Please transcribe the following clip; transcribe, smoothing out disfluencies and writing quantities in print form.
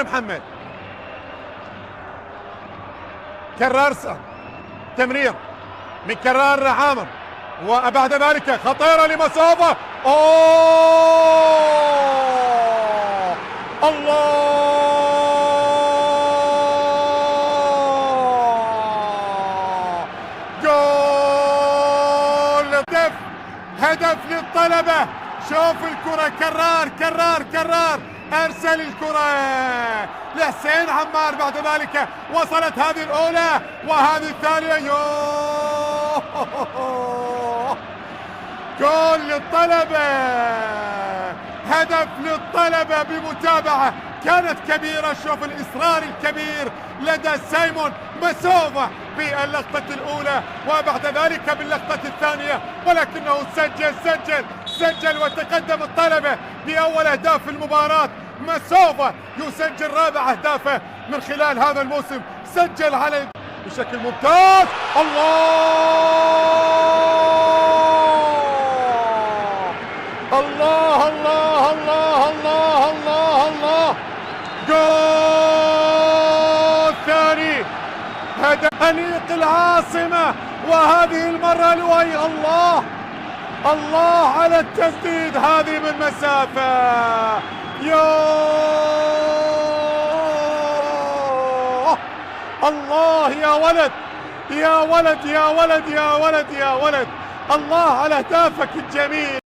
عمر محمد كرار تمرير من كرار عامر، وبعد ذلك خطيرة لمسافة. اوه الله، جول، هدف للطلبة. شوف الكرة، كرار ارسل الكرة لحسين عمار، بعد ذلك وصلت هذه الاولى وهذه الثانية. جول للطلبة، هدف للطلبة بمتابعة كانت كبيرة. شوف الإصرار الكبير لدى سايمون مسوفة في اللقطة الأولى وبعد ذلك باللقطة الثانية، ولكنه سجل وتقدم الطلبة بأول أهداف المباراة. مسوفة يسجل رابع أهدافه من خلال هذا الموسم، سجل على بشكل ممتاز. الله، جول ثاني، هدف أنيق العاصمة، وهذه المرة لؤي. الله على التسديد، هذه من مسافة. الله، يا ولد، الله على اهدافك الجميل.